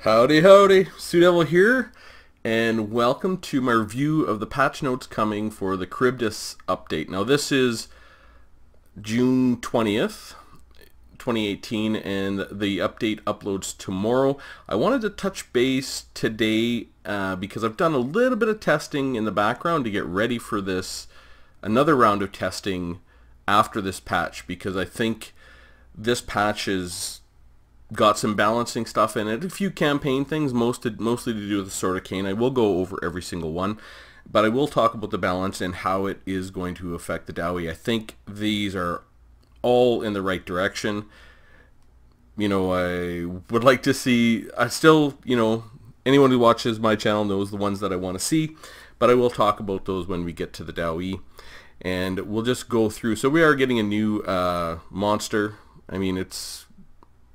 Howdy howdy, Sue Devil here, and welcome to my review of the patch notes coming for the Charybdis update. Now this is June 20th, 2018, and the update uploads tomorrow. I wanted to touch base today because I've done a little bit of testing in the background to get ready for this, another round of testing after this patch, because I think this patch is got some balancing stuff in it, a few campaign things, mostly to do with the Sword of Cain. I will go over every single one, but I will talk about the balance and how it is going to affect the Dowie. I think these are all in the right direction. You know, I would like to see, I still, you know, anyone who watches my channel knows the ones that I want to see, but I will talk about those when we get to the Dowie. And we'll just go through. So we are getting a new monster. I mean, it's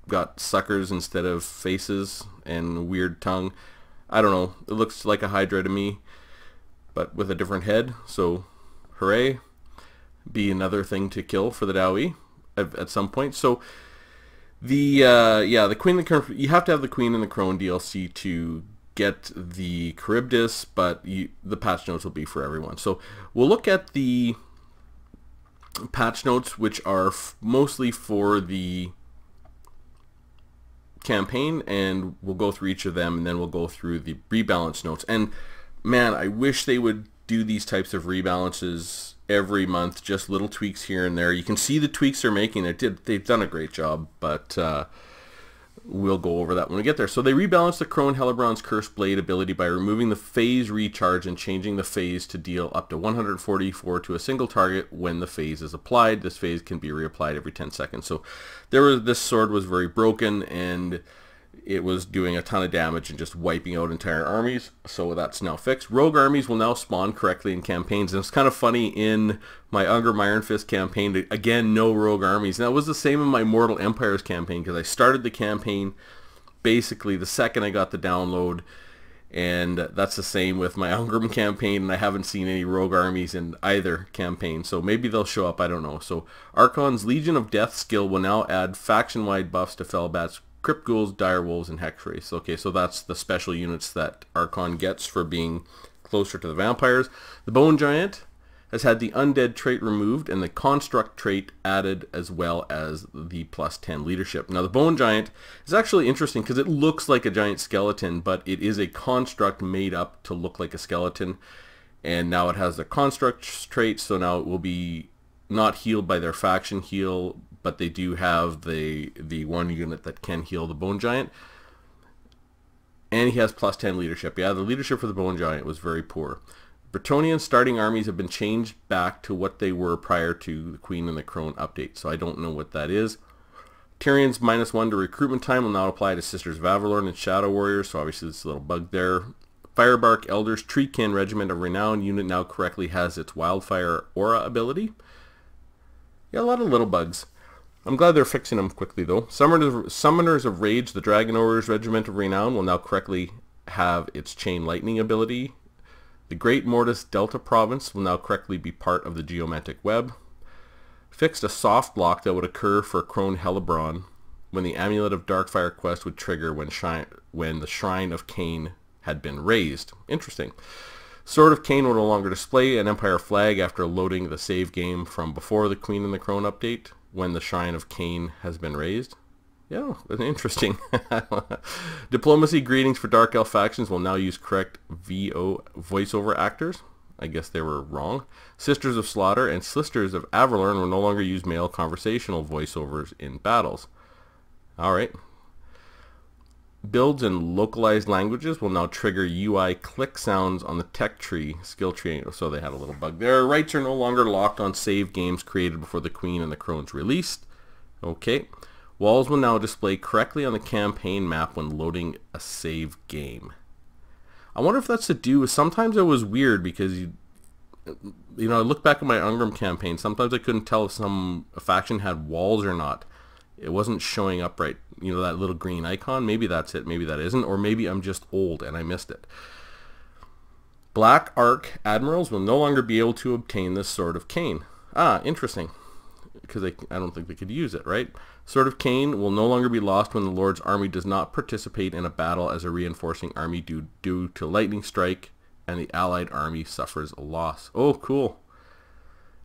got suckers instead of faces and weird tongue. I don't know, it looks like a Hydra to me, but with a different head, so hooray. Be another thing to kill for the Dowie at some point. So the the Queen and the Crone, you have to have the Queen and the Crone DLC to get the Charybdis, but the patch notes will be for everyone. So we'll look at the patch notes, which are mostly for the campaign, and we'll go through each of them, and then we'll go through the rebalance notes. And man, I wish they would do these types of rebalances every month, just little tweaks here and there. You can see the tweaks they're making. They've done a great job, but we'll go over that when we get there. So they rebalanced the Crone Hellebron's Cursed Blade ability by removing the phase recharge and changing the phase to deal up to 144 to a single target when the phase is applied. This phase can be reapplied every 10 seconds. So this sword was very broken, and it was doing a ton of damage and just wiping out entire armies, so that's now fixed. Rogue armies will now spawn correctly in campaigns, and it's kind of funny, in my Ungrim Iron Fist campaign, again, no rogue armies. And that was the same in my Mortal Empires campaign, because I started the campaign basically the second I got the download, and that's the same with my Ungrim campaign, and I haven't seen any rogue armies in either campaign, so maybe they'll show up, I don't know. So Archon's Legion of Death skill will now add faction-wide buffs to Felbats, Crypt Ghouls, Direwolves, and Hexwraiths. Okay, so that's the special units that Archon gets for being closer to the vampires. The Bone Giant has had the Undead trait removed and the Construct trait added, as well as the +10 leadership. Now the Bone Giant is actually interesting because it looks like a giant skeleton, but it is a construct made up to look like a skeleton. And now it has the Construct trait, so now it will be not healed by their faction heal, but they do have the one unit that can heal the Bone Giant. And he has +10 leadership. Yeah, the leadership for the Bone Giant was very poor. Bretonnian starting armies have been changed back to what they were prior to the Queen and the Crone update, so I don't know what that is. Tyrion's -1 to recruitment time will now apply to Sisters of Avalorn and Shadow Warriors, so obviously there's a little bug there. Firebark Elders Treekin Regiment of Renown unit now correctly has its Wildfire Aura ability. Yeah, a lot of little bugs. I'm glad they're fixing them quickly, though. Summoners of Rage, the Dragon Warriors Regiment of Renown, will now correctly have its Chain Lightning ability. The Great Mortis Delta Province will now correctly be part of the Geomantic Web. Fixed a soft lock that would occur for Crone Hellebron when the Amulet of Darkfire quest would trigger when the Shrine of Cain had been raised. Interesting. Sword of Cain will no longer display an Empire flag after loading the save game from before the Queen and the Crone update, when the Shrine of Cain has been raised. Yeah, interesting. Diplomacy greetings for Dark Elf factions will now use correct VO voiceover actors. I guess they were wrong. Sisters of Slaughter and Sisters of Avalorn will no longer use male conversational voiceovers in battles. Alright. Builds in localized languages will now trigger UI click sounds on the tech tree, skill tree, so they had a little bug there. Rights are no longer locked on save games created before the Queen and the Crone's released. Okay. Walls will now display correctly on the campaign map when loading a save game. I wonder if that's to do with, sometimes it was weird because you know, I look back at my Ungrim campaign, sometimes I couldn't tell if a faction had walls or not. It wasn't showing up right, you know, that little green icon. Maybe that's it, maybe that isn't, or maybe I'm just old and I missed it. Black Ark Admirals will no longer be able to obtain this Sword of Cain. Ah, interesting. because I don't think they could use it, right? Sword of Cain will no longer be lost when the Lord's army does not participate in a battle as a reinforcing army due to lightning strike and the allied army suffers a loss. Oh, cool.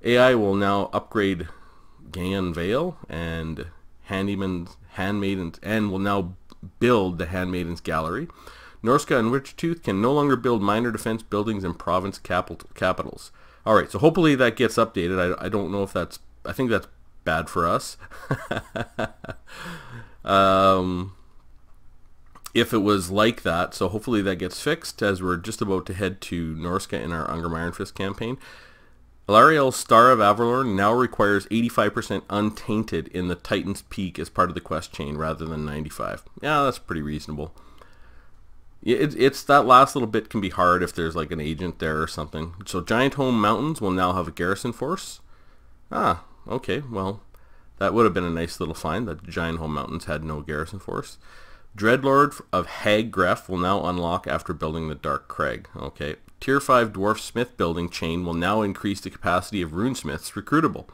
AI will now upgrade Gan Vale and Handmaidens, and will now build the Handmaidens Gallery. Norska and Witchtooth can no longer build minor defense buildings in province capitals. Alright, so hopefully that gets updated. I don't know if that's... I think that's bad for us. If it was like that, so hopefully that gets fixed as we're just about to head to Norska in our Ungrim Iron Fist campaign. Alariel's Star of Avalorn now requires 85% untainted in the Titan's Peak as part of the quest chain rather than 95. Yeah, that's pretty reasonable. It's that last little bit can be hard if there's like an agent there or something. So Giant Home Mountains will now have a garrison force. Ah, okay, well, that would have been a nice little find that Giant Home Mountains had no garrison force. Dreadlord of Haggref will now unlock after building the Dark Crag. Okay. Tier 5 Dwarf Smith building chain will now increase the capacity of runesmiths recruitable.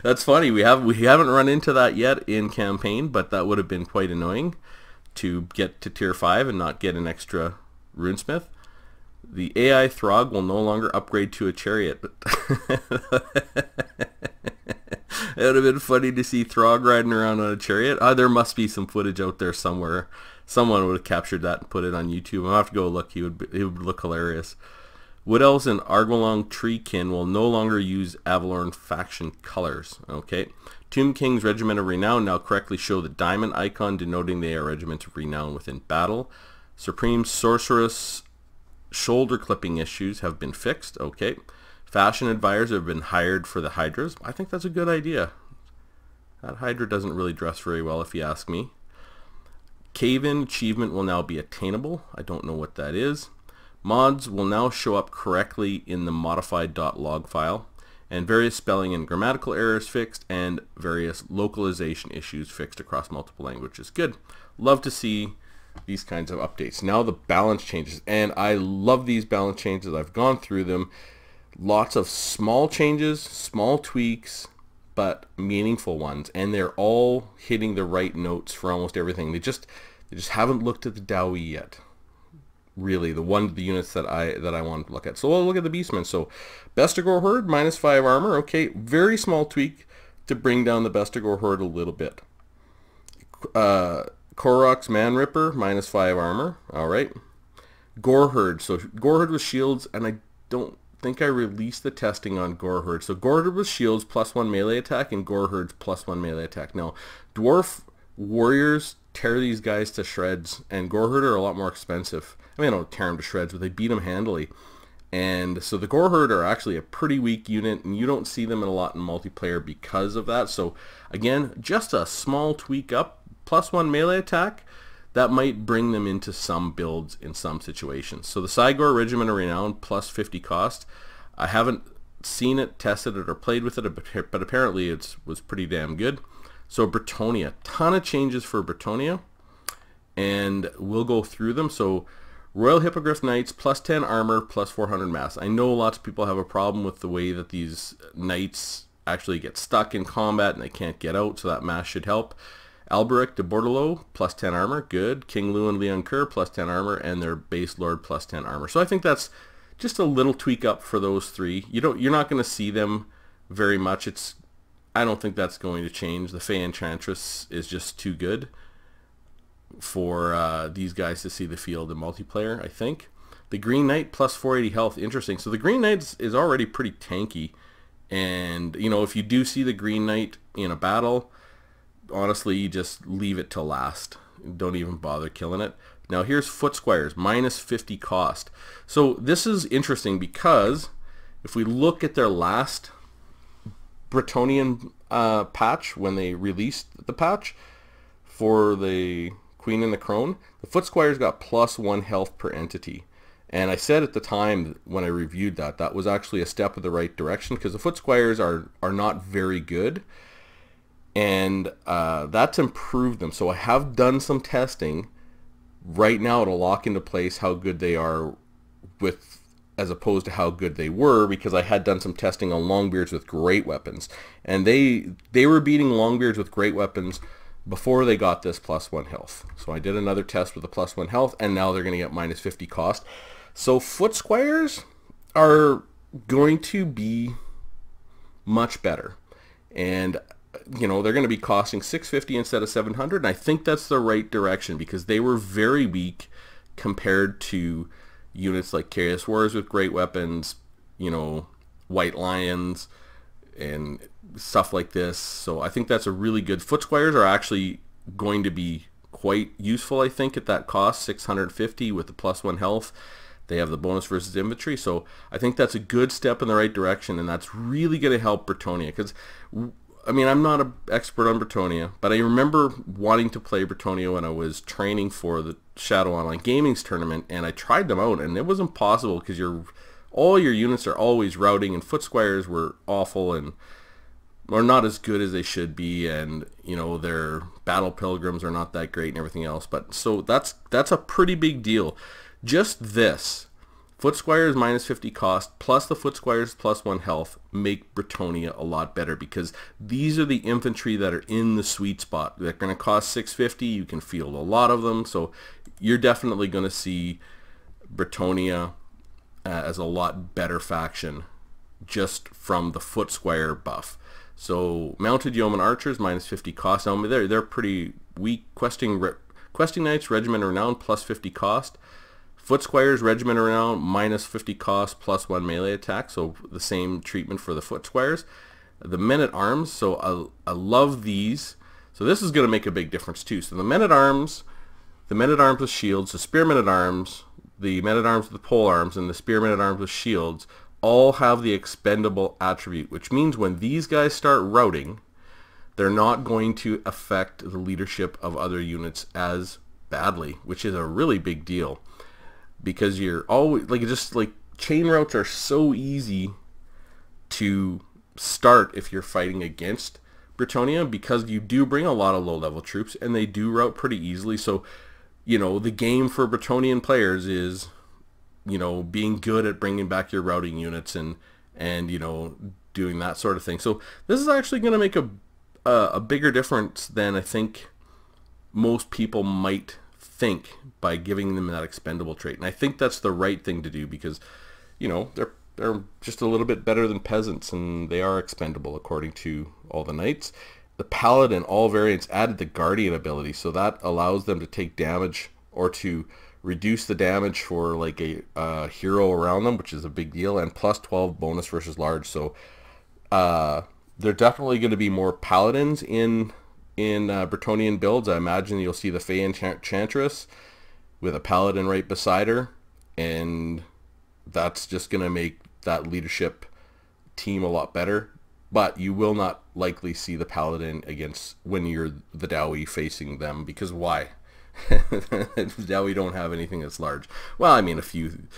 That's funny. We haven't run into that yet in campaign, but that would have been quite annoying to get to tier 5 and not get an extra runesmith. The AI Throg will no longer upgrade to a chariot. It would have been funny to see Throg riding around on a chariot. There must be some footage out there somewhere. Someone would have captured that and put it on YouTube. I'll have to go look. It would look hilarious. Wood Elves and Argwalong Treekin will no longer use Avalorn faction colors. Okay. Tomb King's Regiment of Renown now correctly show the diamond icon denoting they are Regiment of Renown within battle. Supreme Sorceress shoulder clipping issues have been fixed. Okay. Fashion advisors have been hired for the Hydras. I think that's a good idea. That Hydra doesn't really dress very well if you ask me. Cave-in achievement will now be attainable. I don't know what that is. Mods will now show up correctly in the modified.log file, and various spelling and grammatical errors fixed, and various localization issues fixed across multiple languages. Good. Love to see these kinds of updates. Now the balance changes, and I love these balance changes. I've gone through them. Lots of small changes, small tweaks, but meaningful ones, and they're all hitting the right notes for almost everything. They just haven't looked at the Dowie yet. Really, the units that I wanted to look at. So we'll look at the Beastmen. So Bestigor Horde, -5 armor. Okay, very small tweak to bring down the Bestigor Horde a little bit. Korok's Man Ripper, -5 armor. All right. Goreherd. So Goreherd with shields, and I don't think I released the testing on Goreherd. So Goreherd with shields +1 melee attack, and Goreherd's +1 melee attack. Now, dwarf warriors tear these guys to shreds, and Goreherd are a lot more expensive. I mean, I don't tear them to shreds, but they beat them handily. And so the Goreherd are actually a pretty weak unit, and you don't see them a lot in multiplayer because of that. So again, just a small tweak up, +1 melee attack, that might bring them into some builds in some situations. So the Cygor Regiment of Renown, +50 cost. I haven't seen it, tested it, or played with it, but apparently it was pretty damn good. So Bretonnia, ton of changes for Bretonnia, and we'll go through them. So Royal Hippogriff Knights, +10 armor, +400 mass. I know lots of people have a problem with the way that these knights actually get stuck in combat and they can't get out, so that mass should help. Alberic de Bordelot, +10 armor, good. King Lewin Leon Kerr, +10 armor, and their base lord, +10 armor. So I think that's just a little tweak up for those three. You're not going to see them very much. I don't think that's going to change. The Fey Enchantress is just too good for these guys to see the field in multiplayer, I think. The Green Knight, +480 health, interesting. So the Green Knight is already pretty tanky, and you know, if you do see the Green Knight in a battle, honestly, you just leave it till last. Don't even bother killing it. Now here's Foot Squires, -50 cost. So this is interesting because if we look at their last Bretonnian patch, when they released the patch for the Queen and the Crone, the Foot Squires got +1 health per entity. And I said at the time when I reviewed that, that was actually a step in the right direction, because the Foot Squires are not very good. And that's improved them. So I have done some testing right now to lock into place how good they are with as opposed to how good they were, because I had done some testing on longbeards with great weapons, and they were beating longbeards with great weapons before they got this +1 health. So I did another test with a +1 health, and now they're going to get -50 cost. So foot squires are going to be much better, and you know, they're going to be costing 650 instead of 700, and I think that's the right direction, because they were very weak compared to units like Chaos Warriors with great weapons, you know, White Lions and stuff like this. So I think that's a really good. Foot squires are actually going to be quite useful, I think, at that cost, 650 with the +1 health. They have the bonus versus infantry, so I think that's a good step in the right direction, and that's really going to help Bretonnia, because I mean, I'm not an expert on Bretonnia, but I remember wanting to play Bretonnia when I was training for the Shadow Online Gaming's tournament, and I tried them out, and it was impossible, because all your units are always routing, and foot squires were awful and are not as good as they should be, and you know, their battle pilgrims are not that great and everything else. But so that's a pretty big deal. Just this. Foot squires -50 cost plus the foot squires +1 health make Bretonnia a lot better, because these are the infantry that are in the sweet spot. They're going to cost 650. You can field a lot of them, so you're definitely going to see Bretonnia as a lot better faction just from the foot squire buff. So mounted yeoman archers -50 cost. Now they're pretty weak. Questing knights regiment of renown +50 cost. Foot squires regiment of renown -50 cost +1 melee attack. So the same treatment for the foot squires. The men at arms. So I love these. So this is going to make a big difference too. So the men at arms with shields, the spearmen at arms, the men at arms with pole arms, and the spearmen at arms with shields all have the expendable attribute, which means when these guys start routing, they're not going to affect the leadership of other units as badly, which is a really big deal, because you're always like chain routes are so easy to start if you're fighting against Bretonnia, because you do bring a lot of low level troops and they do route pretty easily. So you know, the game for Bretonian players is, you know, being good at bringing back your routing units and you know, doing that sort of thing. So this is actually going to make a bigger difference than I think most people might think by giving them that expendable trait. And I think that's the right thing to do, because you know, they're just a little bit better than peasants, and they are expendable according to all the knights. The paladin, all variants, added the guardian ability, so that allows them to take damage or to reduce the damage for like a hero around them, which is a big deal, and +12 bonus versus large. So they're definitely going to be more paladins in Bretonnian builds. I imagine you'll see the Fey Enchantress with a paladin right beside her, and that's just going to make that leadership team a lot better. But you will not likely see the paladin against when you're the Dowie facing them, because why? Dowie don't have anything that's large. Well, I mean a few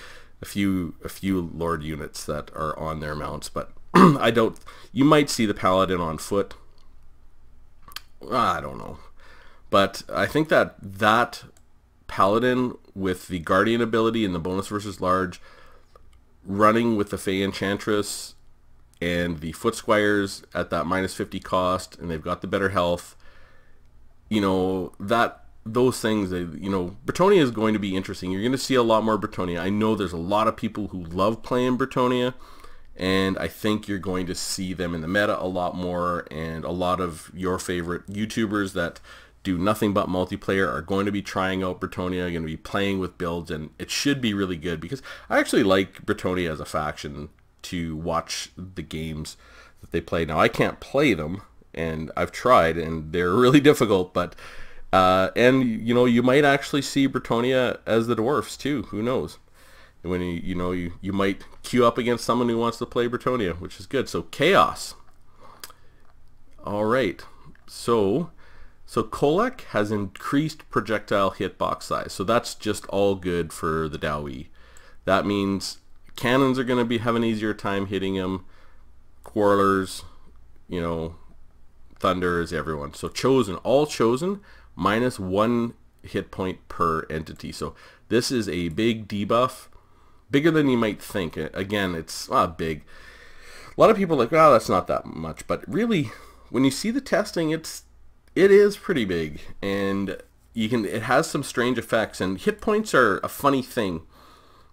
lord units that are on their mounts, but I don't. You might see the paladin on foot. I don't know, but I think that paladin with the guardian ability and the bonus versus large, running with the Fey Enchantress and the foot squires at that -50 cost, and they've got the better health, you know, those things, you know, Bretonnia is going to be interesting. You're going to see a lot more Bretonnia. I know there's a lot of people who love playing Bretonnia, and I think you're going to see them in the meta a lot more, and a lot of your favorite YouTubers that do nothing but multiplayer are going to be trying out Bretonnia, going to be playing with builds, and it should be really good, because I actually like Bretonnia as a faction to watch the games that they play. Now, I can't play them, and I've tried, and they're really difficult, but and you know, you might actually see Bretonnia as the dwarfs too, who knows, when you might queue up against someone who wants to play Bretonnia, which is good. So chaos. All right, so Kolek has increased projectile hitbox size, so that's just all good for the Dowie. That means cannons are going to have an easier time hitting him. Quarrelers, you know, thunders, everyone. So chosen, all chosen, -1 hit point per entity. So this is a big debuff bigger than you might think. Again, it's big. A lot of people are like, oh, that's not that much, but really, when you see the testing, it is pretty big, and it has some strange effects, and hit points are a funny thing.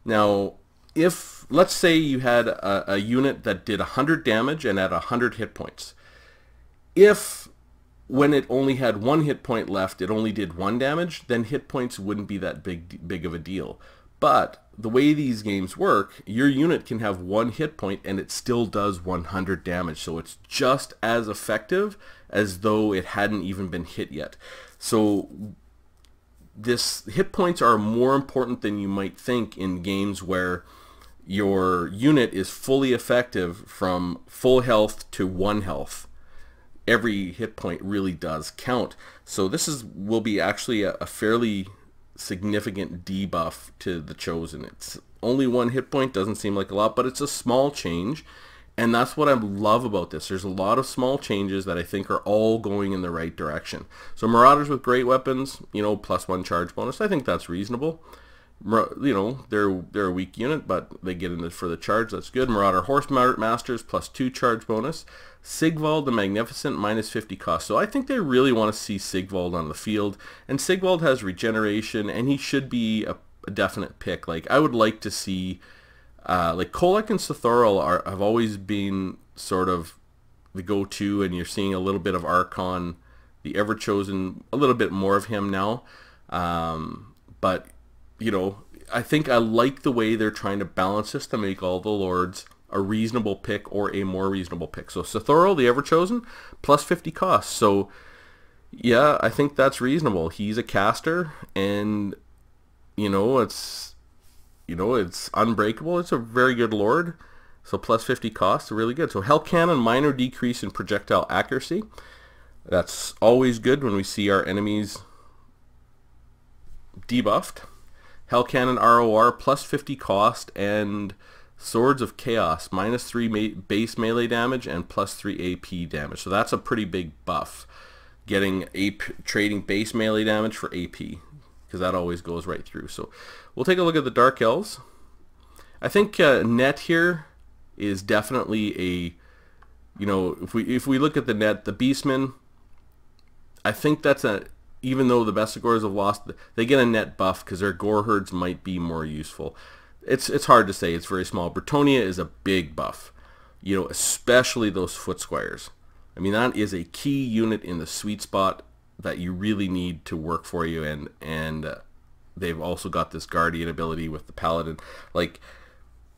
Now, if let's say you had a unit that did 100 damage and had 100 hit points, if when it only had 1 hit point left, it only did 1 damage, then hit points wouldn't be that big of a deal. But the way these games work, your unit can have 1 hit point and it still does 100 damage. So it's just as effective as though it hadn't even been hit yet. So this hit points are more important than you might think in games where your unit is fully effective from full health to 1 health. Every hit point really does count. So this will be actually a fairly significant debuff to the Chosen. It's only 1 hit point, doesn't seem like a lot, but it's a small change, and that's what I love about this. There's a lot of small changes that I think are all going in the right direction. So Marauders with great weapons, +1 charge bonus, I think that's reasonable. They're a weak unit, but they get in for the charge. That's good. Marauder Horse Masters +2 charge bonus. Sigvald the Magnificent -50 cost. So I think they really want to see Sigvald on the field, and Sigvald has regeneration, and he should be a definite pick. Like, I would like to see, like Kolek and Sithoril have always been sort of the go-to, and you're seeing a little bit of Archon, the Ever-Chosen, a little bit more of him now, but I think I like the way they're trying to balance this to make all the lords a reasonable pick or a more reasonable pick. So Sithoril, the Ever-Chosen, +50 cost. So yeah, I think that's reasonable. He's a caster, and it's unbreakable. It's a very good lord. So +50 cost, really good. So Hell Cannon, minor decrease in projectile accuracy. That's always good when we see our enemies debuffed. Hell Cannon ROR +50 cost, and Swords of Chaos -3 base melee damage and +3 AP damage. So that's a pretty big buff. Getting trading base melee damage for AP, because that always goes right through. So we'll take a look at the Dark Elves. I think net here is definitely a, if we look at the net, the Beastmen, I think that's even though the Bestigors have lost, they get a net buff because their Gore Herds might be more useful. It's hard to say. It's very small. Bretonnia is a big buff, especially those Foot Squires. I mean, that is a key unit in the sweet spot that you really need to work for you, and they've also got this Guardian ability with the Paladin, like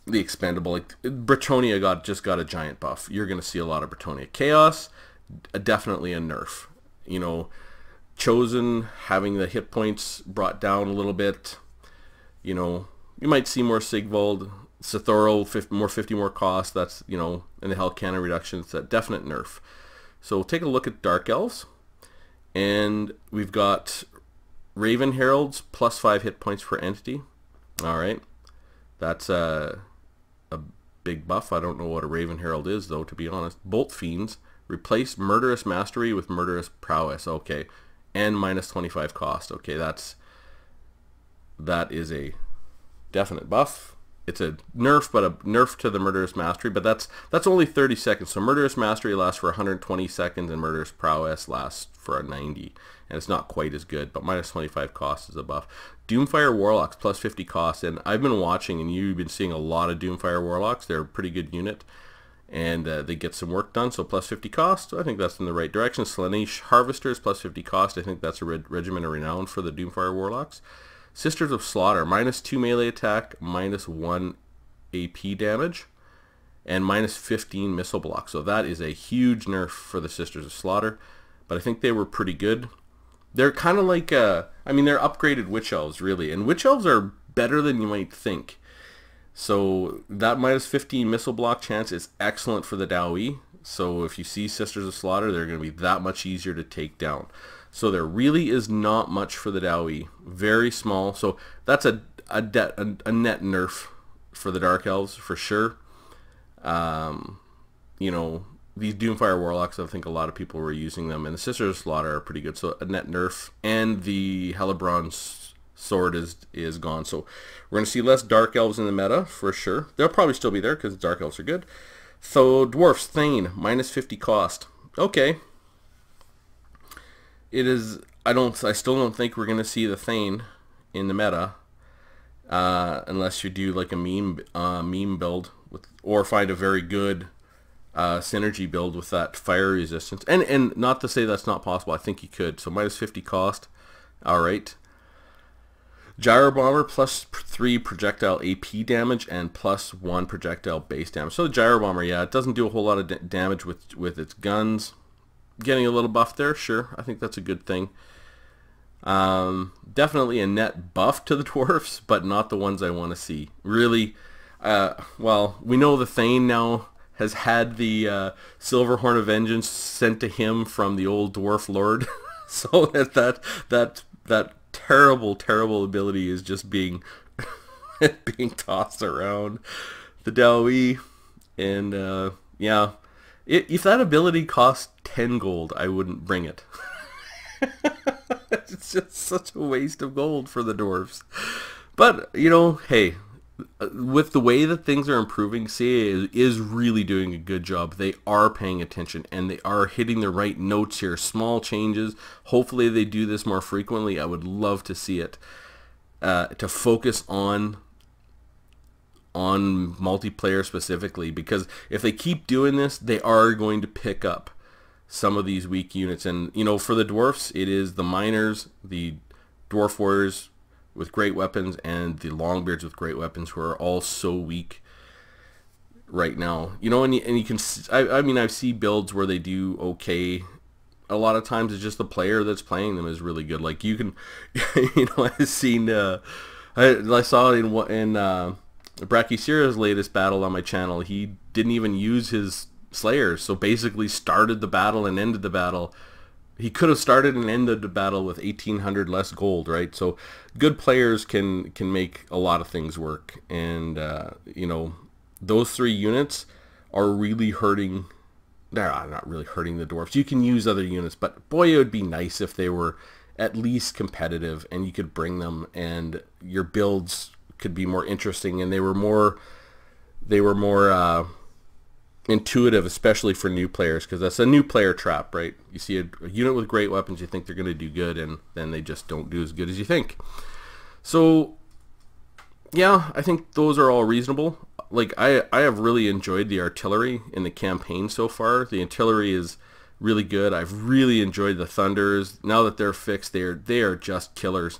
the Expendable. Like Bretonnia just got a giant buff. You're going to see a lot of Bretonnia. Chaos, definitely a nerf. Chosen having the hit points brought down a little bit. You might see more Sigvald. Sithoril, 50 more cost. That's, and the Hell Cannon reduction. It's a definite nerf. So we'll take a look at Dark Elves. And we've got Raven Heralds, +5 hit points per entity. Alright. That's a big buff. I don't know what a Raven Herald is, though, to be honest. Bolt Fiends. Replace Murderous Mastery with Murderous Prowess. Okay. And -25 cost. Okay, that is a definite buff. It's a nerf, but a nerf to the Murderous Mastery, but that's only 30 seconds. So Murderous Mastery lasts for 120 seconds, and Murderous Prowess lasts for a 90, and it's not quite as good, but -25 cost is a buff. Doomfire Warlocks, +50 cost, and I've been watching, and you've been seeing a lot of Doomfire Warlocks. They're a pretty good unit, and they get some work done, so +50 cost. I think that's in the right direction. Slaanesh Harvesters, +50 cost. I think that's a Regiment of Renown for the Doomfire Warlocks. Sisters of Slaughter, -2 melee attack, -1 AP damage, and -15 missile block. So that is a huge nerf for the Sisters of Slaughter, but I think they were pretty good. They're kind of like, they're upgraded Witch Elves, really, and Witch Elves are better than you might think. So that -15 missile block chance is excellent for the Dowie. So if you see Sisters of Slaughter, they're going to be that much easier to take down. So there really is not much for the Dowie. Very small. So that's a net nerf for the Dark Elves for sure. These Doomfire Warlocks, I think a lot of people were using them, and the Sisters of Slaughter are pretty good. So a net nerf. And the Hellebrand sword is gone. So we're going to see less Dark Elves in the meta, for sure. They'll probably still be there, because Dark Elves are good. So, Dwarfs, Thane, minus 50 cost. Okay. It is, I still don't think we're going to see the Thane in the meta. Unless you do like a meme build, or find a very good synergy build with that fire resistance. And not to say that's not possible. I think you could. So minus 50 cost. Alright. Gyro Bomber plus 3 projectile AP damage and plus 1 projectile base damage. So the Gyro Bomber, yeah, it doesn't do a whole lot of damage with its guns. Getting a little buff there, sure. I think that's a good thing. Definitely a net buff to the dwarfs, but not the ones I want to see. Really, well, we know the Thane now has had the Silverhorn of Vengeance sent to him from the old dwarf lord, so that terrible ability is just being being tossed around the Dowee, and yeah, if that ability cost 10 gold, I wouldn't bring it. It's just such a waste of gold for the dwarves. But, you know, hey, with the way that things are improving, CA is really doing a good job. They are paying attention, and they are hitting the right notes here. Small changes. Hopefully they do this more frequently. I would love to see it. To focus on multiplayer specifically, because if they keep doing this, they are going to pick up some of these weak units. And, you know, for the dwarfs, it is the miners, the dwarf warriors with great weapons, and the longbeards with great weapons, who are all so weak right now. You know, and you can, I mean, I see builds where they do okay. A lot of times it's just the player that's playing them is really good. Like, you can, you know, I've seen, I saw it in Brachysira's latest battle on my channel. He didn't even use his Slayers, so basically started the battle and ended the battle. He could have started and ended the battle with 1,800 less gold, right? So good players can make a lot of things work, and you know, those 3 units are really hurting. They're not really hurting the dwarfs. You can use other units, but boy, it would be nice if they were at least competitive, and you could bring them, and your builds could be more interesting, and they were more intuitive, especially for new players, because that's a new player trap, right? You see a unit with great weapons, you think they're going to do good, and then they just don't do as good as you think. So yeah, I think those are all reasonable. Like, I have really enjoyed the artillery in the campaign so far. The artillery is really good. I've really enjoyed the Thunders. Now that they're fixed, they are just killers,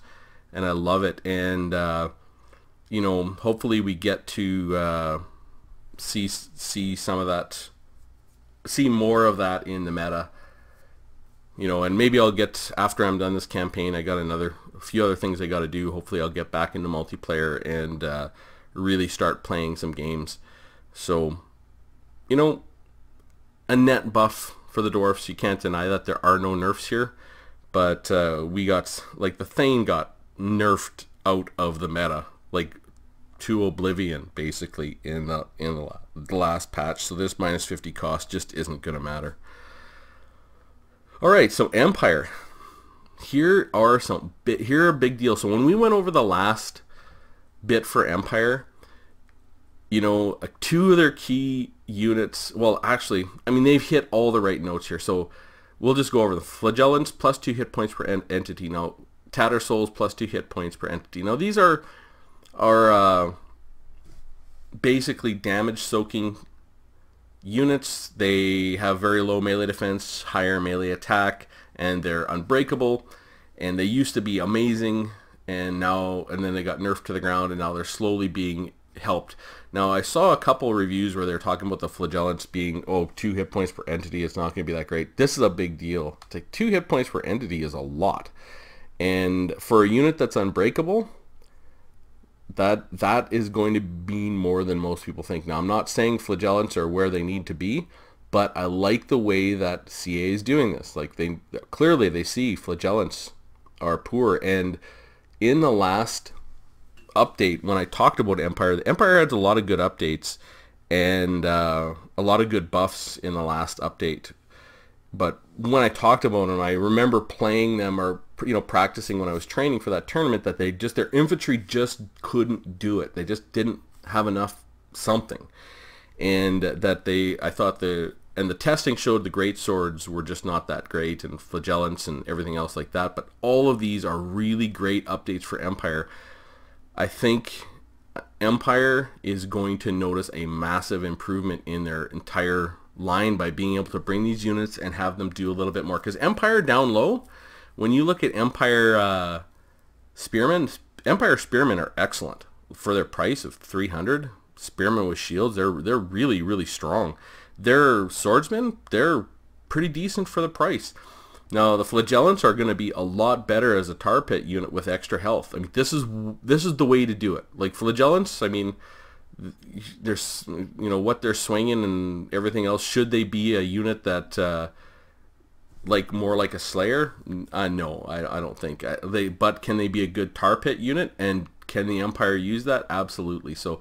and I love it. And you know, hopefully we get to see some of that, see more of that in the meta, you know. And maybe I'll get, after I'm done this campaign, I got a few other things I got to do. Hopefully I'll get back into multiplayer and really start playing some games. So, you know, a net buff for the dwarfs. You can't deny that there are no nerfs here, but we got, like, the Thane got nerfed out of the meta, like, to oblivion, basically, in the last patch. So this minus 50 cost just isn't going to matter. Alright, so Empire. Here are a big deal. So when we went over the last bit for Empire, you know, 2 of their key units, well, actually, I mean, they've hit all the right notes here. So we'll just go over the Flagellants, plus 2 hit points per entity. Now, Tattersouls, plus 2 hit points per entity. Now, these are basically damage soaking units. They have very low melee defense, higher melee attack, and they're unbreakable, and they used to be amazing, and then they got nerfed to the ground, and now they're slowly being helped. Now, I saw a couple of reviews where they're talking about the Flagellants being, 2 hit points per entity, it's not going to be that great. This is a big deal. It's like 2 hit points per entity is a lot, and for a unit that's unbreakable, that is going to mean more than most people think. Now, I'm not saying Flagellants are where they need to be, but I like the way that CA is doing this. Like, they clearly see Flagellants are poor, and in the last update, when I talked about Empire, the Empire had a lot of good updates and a lot of good buffs in the last update. But when I talked about them, I remember playing them or practicing when I was training for that tournament, that their infantry just couldn't do it. They just didn't have enough something, and that I thought the testing showed the great swords were just not that great, and flagellants and everything else like that. But all of these are really great updates for Empire. I think Empire is going to notice a massive improvement in their entire line by being able to bring these units and have them do a little bit more. Because Empire down low, when you look at Empire Spearmen are excellent for their price of 300. Spearmen with shields, they're really, really strong. Their swordsmen, they're pretty decent for the price. Now the flagellants are going to be a lot better as a tar pit unit with extra health. I mean, this is the way to do it. Like flagellants, I mean, there's what they're swinging and everything else. Should they be a unit that like more like a Slayer? No, I don't think but can they be a good tar pit unit, and can the Empire use that? Absolutely. So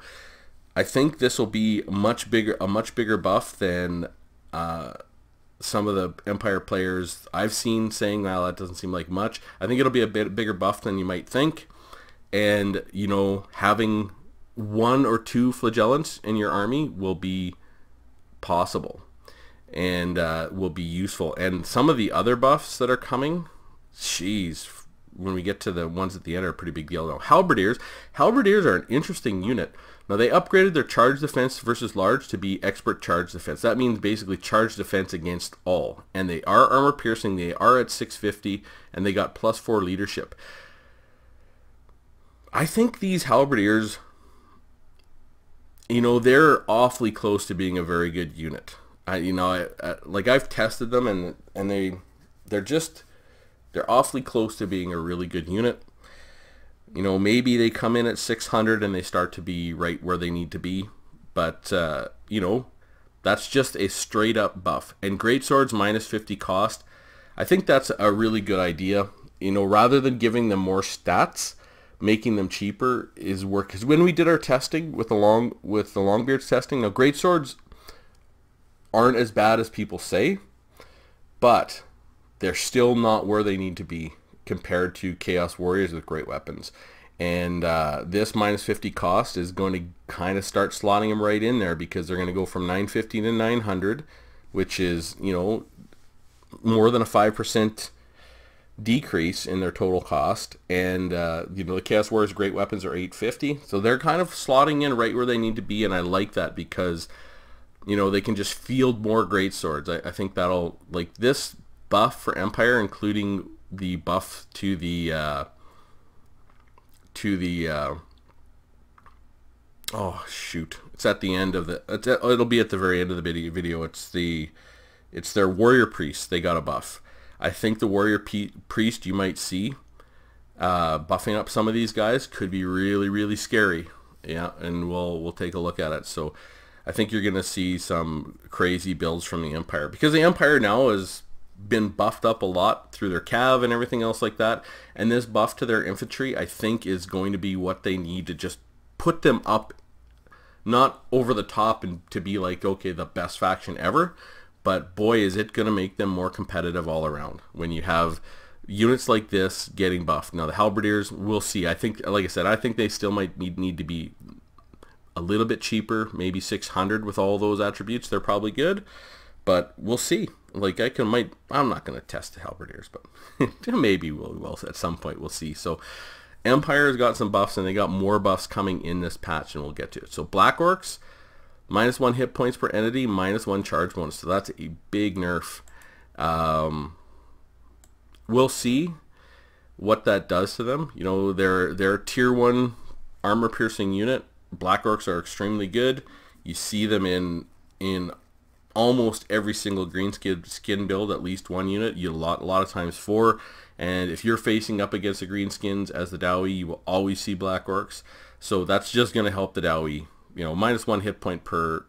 I think this will be a much bigger buff than some of the Empire players I've seen saying, well, that doesn't seem like much. I think it'll be a bit bigger buff than you might think, and having 1 or 2 flagellants in your army will be possible, and will be useful. And some of the other buffs that are coming, jeez, when we get to the ones at the end, are a pretty big deal. Now, halberdiers are an interesting unit. Now, they upgraded their charge defense versus large to be expert charge defense. That means basically charge defense against all, and they are armor piercing. They are at 650, and they got +4 leadership. I think these halberdiers, they're awfully close to being a very good unit. Like I've tested them, and they're awfully close to being a really good unit. Maybe they come in at 600 and they start to be right where they need to be, but that's just a straight up buff. And great swords -50 cost, I think that's a really good idea. Rather than giving them more stats, making them cheaper is work. Because when we did our testing with the Longbeards testing, now great swords aren't as bad as people say, but they're still not where they need to be compared to Chaos Warriors with great weapons. And this -50 cost is going to kind of start slotting them right in there, because they're going to go from 950 to 900, which is more than a 5% decrease in their total cost. And the Chaos Warriors great weapons are 850, so they're kind of slotting in right where they need to be, and I like that, because they can just field more great swords. I think that'll, like, this buff for Empire, including the buff to the oh shoot, it's at the end of it'll be at the very end of the video. It's their warrior priest. They got a buff. I think the warrior priest you might see buffing up some of these guys could be really, really scary. Yeah, and we'll take a look at it. So I think you're gonna see some crazy builds from the Empire, because the Empire now has been buffed up a lot through their cav and everything else like that, and this buff to their infantry I think is going to be what they need to just put them up, not over the top and to be like, okay, the best faction ever, but boy, is it going to make them more competitive all around when you have units like this getting buffed. Now the halberdiers, we'll see. I think, like I said, I think they still might need to be a little bit cheaper, maybe 600 with all those attributes. They're probably good, but we'll see. Like I'm not going to test the halberdiers, but maybe we'll at some point. We'll see. So Empire's got some buffs, and they got more buffs coming in this patch, and we'll get to it. So Black Orcs, -1 hit points per entity, -1 charge bonus. So that's a big nerf. We'll see what that does to them. They're tier 1 armor piercing unit. Black Orcs are extremely good. You see them in almost every single green skin build, at least one unit. A lot of times 4. And if you're facing up against the green skins as the Dowie, you will always see Black Orcs. So that's just going to help the Dowie. -1 hit point per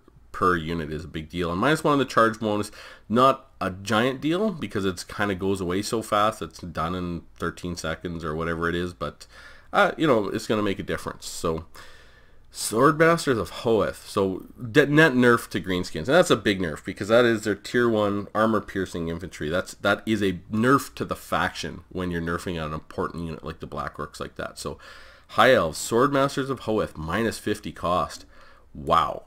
unit is a big deal. And -1 on the charge bonus, not a giant deal, because it's kind of goes away so fast. It's done in 13 seconds or whatever it is. But, it's going to make a difference. So Swordmasters of Hoeth. So net nerf to greenskins, and that's a big nerf because that is their tier 1 armor piercing infantry. That is a nerf to the faction when you're nerfing an important unit like the Black Orcs like that. So High Elves, Swordmasters of Hoeth, minus 50 cost. Wow,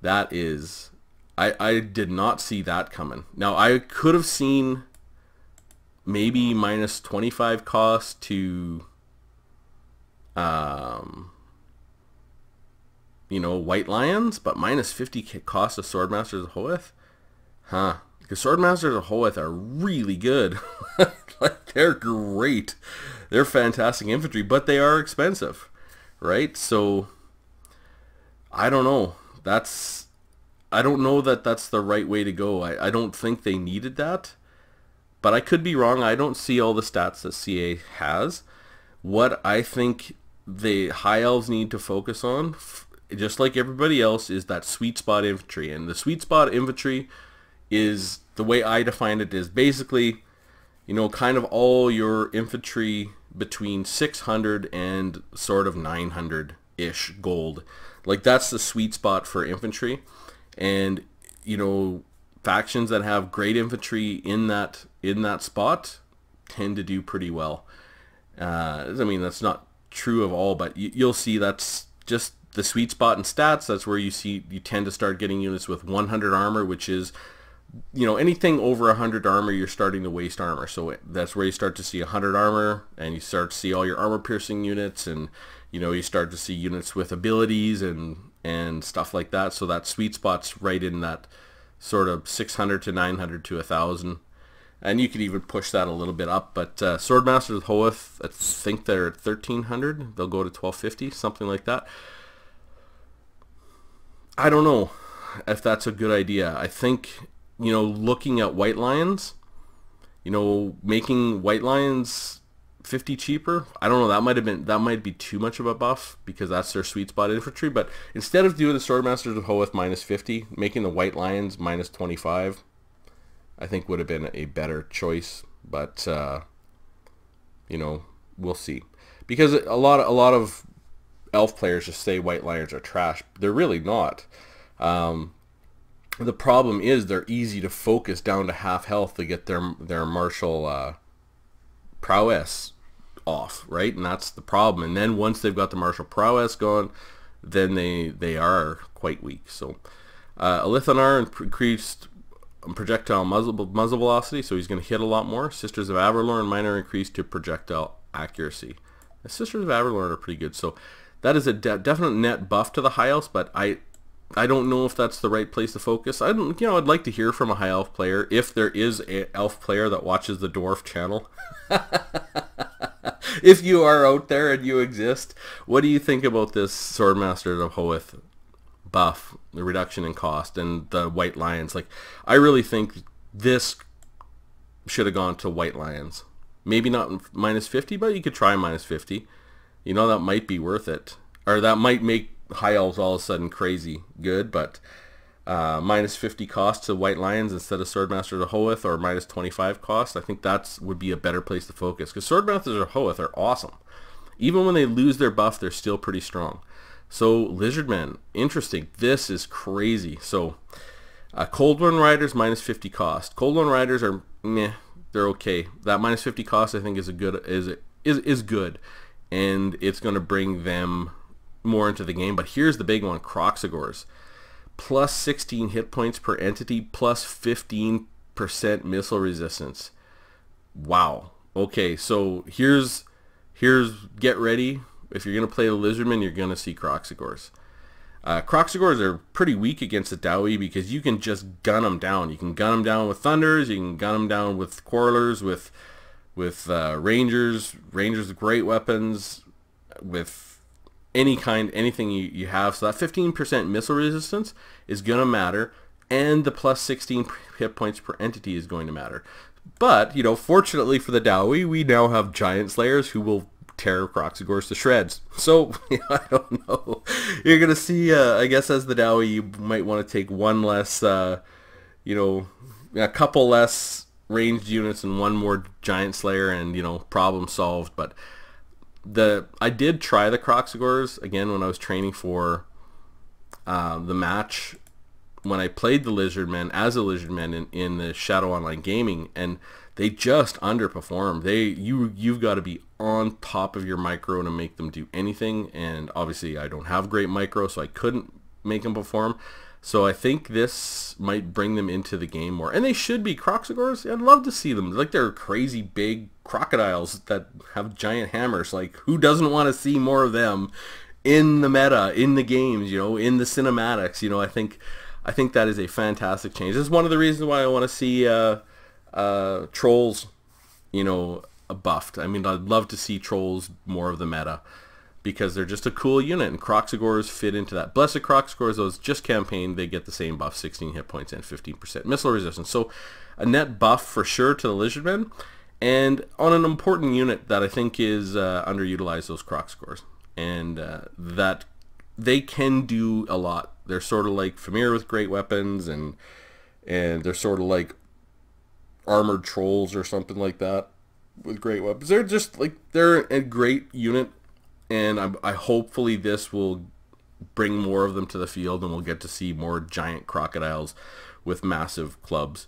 that is, I did not see that coming. Now I could have seen maybe minus 25 cost to you know, White Lions, but minus 50 cost of Swordmasters of Hoeth? Huh. Because Swordmasters of Hoeth are really good. Like, they're great. They're fantastic infantry, but they are expensive, right? So, I don't know. I don't know that that's the right way to go. I don't think they needed that, but I could be wrong. I don't see all the stats that CA has. What I think the High Elves need to focus on, just like everybody else, is that sweet spot infantry. And the sweet spot infantry is, the way I define it, is basically, you know, kind of all your infantry between 600 and sort of 900-ish gold. Like, that's the sweet spot for infantry. And, you know, factions that have great infantry in that spot tend to do pretty well. I mean, that's not true of all, but you'll see that's just the sweet spot in stats. That's where you tend to start getting units with 100 armor, which is, you know, anything over 100 armor, you're starting to waste armor. So that's where you start to see 100 armor, and you start to see all your armor piercing units, and, you know, you start to see units with abilities and stuff like that. So that sweet spot's right in that sort of 600 to 900 to 1,000. And you could even push that a little bit up. But Swordmasters of Hoeth, I think they're at 1,300. They'll go to 1,250, something like that. I don't know if that's a good idea. I think, you know, looking at White Lions, you know, making White Lions 50 cheaper, I don't know, that might be too much of a buff because that's their sweet spot infantry. But instead of doing the Swordmasters of Hoeth minus 50, making the White Lions minus 25, I think would have been a better choice. But you know, we'll see, because a lot of elf players just say White Lions are trash. They're really not. The problem is they're easy to focus down to half health to get their martial prowess off, right? And that's the problem. And then once they've got the martial prowess gone, then they are quite weak. So Alithanar increased projectile muzzle velocity, so he's going to hit a lot more. Sisters of Averlorn minor increased to projectile accuracy. The Sisters of Averlorn are pretty good. So that is a definite net buff to the High Elves, but I don't know if that's the right place to focus. I'd like to hear from a High Elf player, if there is an Elf player that watches the Dwarf channel. If you are out there and you exist, what do you think about this Swordmasters of Hoeth buff, the reduction in cost, and the White Lions? Like, I really think this should have gone to White Lions. Maybe not minus 50, but you could try minus 50. You know, that might be worth it. Or that might make High Elves all of a sudden crazy good, but minus 50 cost to White Lions instead of Swordmasters of Hoeth, or minus 25 cost, I think that would be a better place to focus, because Swordmasters of Hoeth are awesome. Even when they lose their buff, they're still pretty strong. So Lizardmen, interesting. This is crazy. So Cold One Riders minus 50 cost. Cold One Riders are meh, they're okay. That minus 50 cost I think is good, and it's going to bring them more into the game. But here's the big one, Croxagores. Plus 16 hit points per entity, plus 15% missile resistance. Wow. Okay, so here's get ready. If you're going to play the Lizardmen, you're going to see Croxagores. Croxagores are pretty weak against the Dowie because you can just gun them down. You can gun them down with Thunders, you can gun them down with Quarrelers, with Rangers with great weapons, with anything you have. So that 15% missile resistance is going to matter, and the plus 16 hit points per entity is going to matter. But, you know, fortunately for the Dowie, we now have Giant Slayers who will tear Croxagores to shreds. So, I don't know. You're going to see, I guess as the Dowie, you might want to take one less, you know, a couple less ranged units and one more Giant Slayer, and, you know, problem solved. But I did try the Croxagores again when I was training for the match when I played the Lizardmen as a Lizardman in the Shadow Online Gaming, and they just underperform. You've got to be on top of your micro to make them do anything, and obviously I don't have great micro, so I couldn't make them perform. So I think this might bring them into the game more, and they should be. Croxagores, I'd love to see them. Like, they're crazy big crocodiles that have giant hammers. Like, who doesn't want to see more of them in the meta, in the games, in the cinematics? I think that is a fantastic change. This is one of the reasons why I want to see trolls, buffed. I mean, I'd love to see trolls more of the meta, because they're just a cool unit, and Croxagores fit into that. Blessed Croxagores, those just campaigned, they get the same buff, 16 hit points and 15% missile resistance. So a net buff for sure to the Lizardmen, and on an important unit that I think is underutilized, those Croxagores, and that they can do a lot. They're sort of like Famir with great weapons, and they're sort of like armored trolls or something like that with great weapons. They're just like, they're a great unit. And I hopefully this will bring more of them to the field, and we'll get to see more giant crocodiles with massive clubs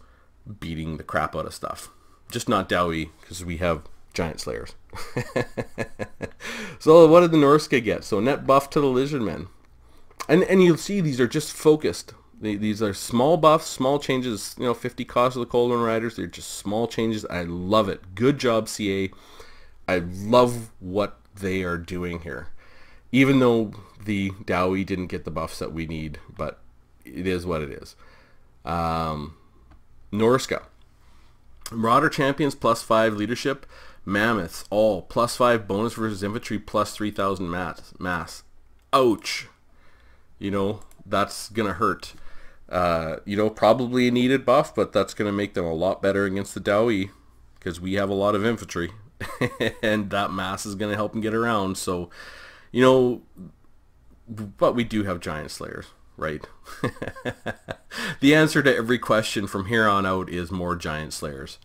beating the crap out of stuff. Just not Dowie, because we have giant slayers. So what did the Norska get? So net buff to the Lizardmen. And you'll see these are just focused. These are small buffs, small changes, 50 cost of the Cold One Riders. They're just small changes. I love it. Good job, CA. I love what they are doing here, even though the Dowie didn't get the buffs that we need, but it is what it is. Norska, Marauder Champions +5 leadership, Mammoths all +5 bonus versus infantry, +3,000 mass. Ouch. That's gonna hurt. Probably a needed buff, but that's gonna make them a lot better against the Dowie, because we have a lot of infantry. And that mass is going to help them get around. So, but we do have giant slayers, right? The answer to every question from here on out is more giant slayers.